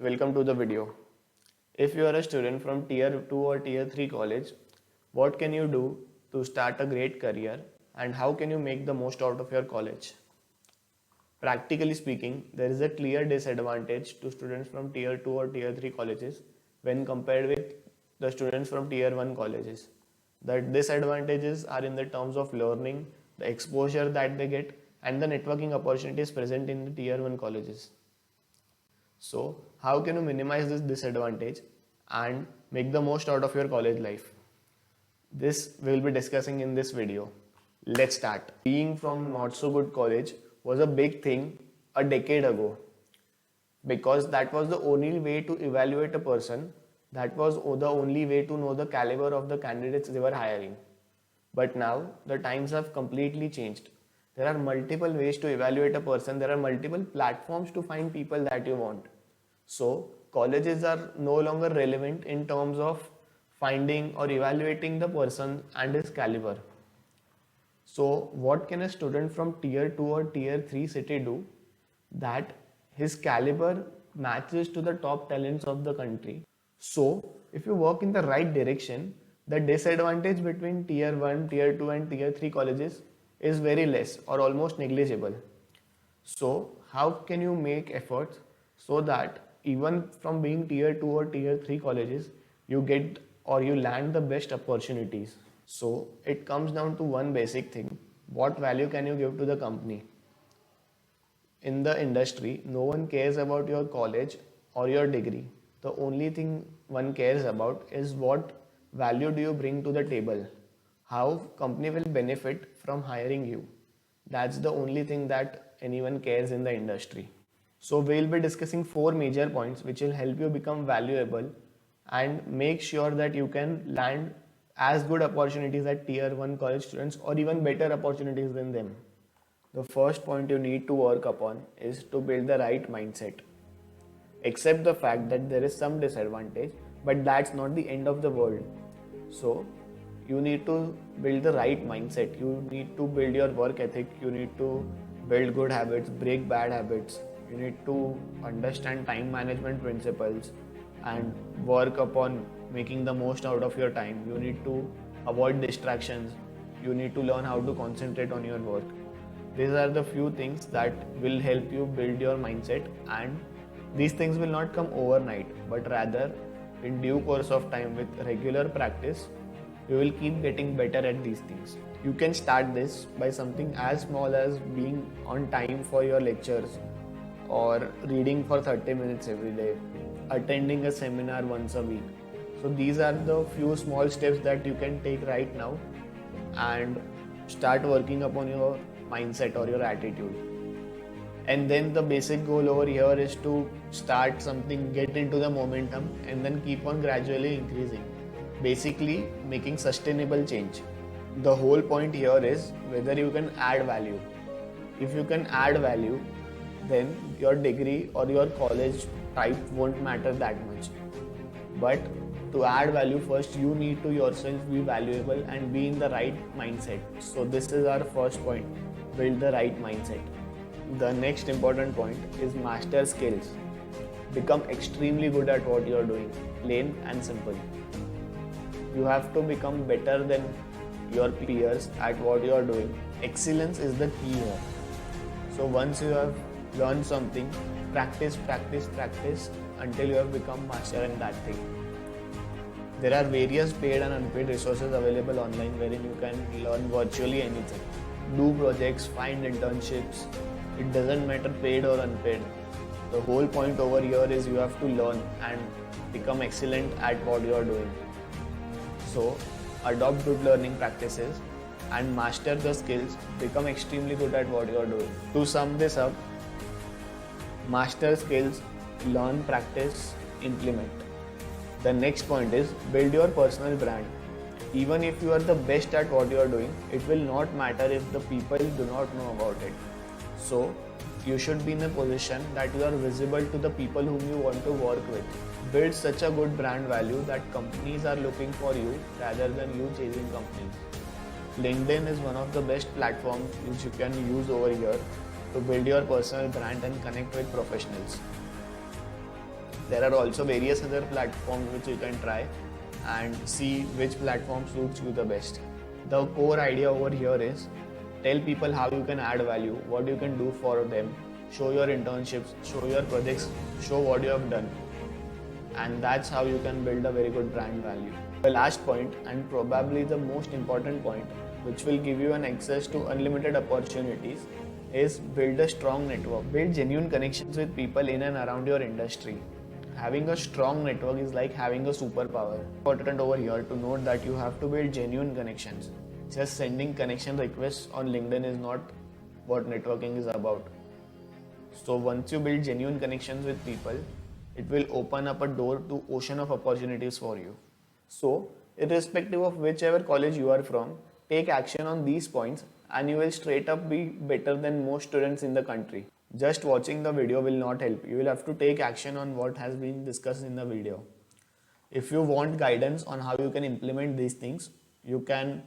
Welcome to the video. If you are a student from tier 2 or tier 3 college, what can you do to start a great career and how can you make the most out of your college? Practically speaking, there is a clear disadvantage to students from tier 2 or tier 3 colleges when compared with the students from tier 1 colleges. The disadvantages are in the terms of learning, the exposure that they get, and the networking opportunities present in the tier 1 colleges. So, how can you minimize this disadvantage and make the most out of your college life? This we will be discussing in this video. Let's start. Being from not so good college was a big thing a decade ago because that was the only way to evaluate a person. That was the only way to know the caliber of the candidates they were hiring. But now the times have completely changed. There are multiple ways to evaluate a person, there are multiple platforms to find people that you want. So, colleges are no longer relevant in terms of finding or evaluating the person and his caliber. So, what can a student from tier 2 or tier 3 city do that his caliber matches to the top talents of the country? So, if you work in the right direction, the disadvantage between tier 1, tier 2, and tier 3 colleges is very less or almost negligible. So, how can you make efforts so that even from being tier 2 or tier 3 colleges, you get or you land the best opportunities? So, it comes down to one basic thing: what value can you give to the company? In the industry, no one cares about your college or your degree. The only thing one cares about is what value do you bring to the table? How company will benefit from hiring you? That's the only thing that anyone cares in the industry. So we'll be discussing four major points which will help you become valuable and make sure that you can land as good opportunities at tier 1 college students or even better opportunities than them. The first point you need to work upon is to build the right mindset. Accept the fact that there is some disadvantage, but that's not the end of the world. So, you need to build the right mindset. You need to build your work ethic. You need to build good habits, break bad habits. You need to understand time management principles and work upon making the most out of your time. You need to avoid distractions. You need to learn how to concentrate on your work. These are the few things that will help you build your mindset, and these things will not come overnight, but rather in due course of time with regular practice, you will keep getting better at these things. You can start this by something as small as being on time for your lectures or reading for 30 minutes every day, attending a seminar once a week. So these are the few small steps that you can take right now and start working upon your mindset or your attitude. And then the basic goal over here is to start something, get into the momentum, and then keep on gradually increasing. Basically, making sustainable change. The whole point here is whether you can add value. If you can add value, then your degree or your college type won't matter that much. But to add value, first you need to yourself be valuable and be in the right mindset. So this is our first point: build the right mindset. The next important point is master skills. Become extremely good at what you are doing, plain and simple. You have to become better than your peers at what you are doing. Excellence is the key here. So once you have learned something, practice until you have become master in that thing. There are various paid and unpaid resources available online wherein you can learn virtually anything. Do projects, find internships. It doesn't matter paid or unpaid. The whole point over here is you have to learn and become excellent at what you are doing. So, adopt good learning practices and master the skills. Become extremely good at what you are doing. To sum this up, master skills, learn, practice, implement. The next point is build your personal brand. Even if you are the best at what you are doing, it will not matter if the people do not know about it. So, you should be in a position that you are visible to the people whom you want to work with. Build such a good brand value that companies are looking for you rather than you chasing companies. LinkedIn is one of the best platforms which you can use over here to build your personal brand and connect with professionals. There are also various other platforms which you can try and see which platform suits you the best. The core idea over here is tell people how you can add value, what you can do for them, show your internships, show your projects, show what you have done, and that's how you can build a very good brand value. The last point, and probably the most important point, which will give you an access to unlimited opportunities, is build a strong network. Build genuine connections with people in and around your industry. Having a strong network is like having a superpower. Important over here to note that you have to build genuine connections. Just sending connection requests on LinkedIn is not what networking is about. So once you build genuine connections with people, it will open up a door to ocean of opportunities for you. So irrespective of whichever college you are from, take action on these points and you will straight up be better than most students in the country. Just watching the video will not help. You will have to take action on what has been discussed in the video. If you want guidance on how you can implement these things, you can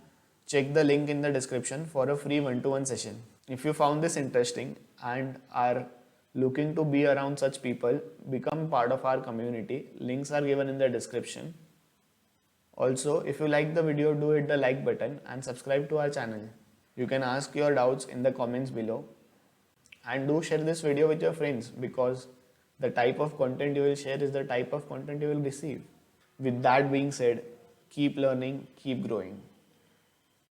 check the link in the description for a free one-to-one session. If you found this interesting and are looking to be around such people, become part of our community. Links are given in the description. Also, if you like the video, do hit the like button and subscribe to our channel. You can ask your doubts in the comments below. And do share this video with your friends because the type of content you will share is the type of content you will receive. With that being said, keep learning, keep growing.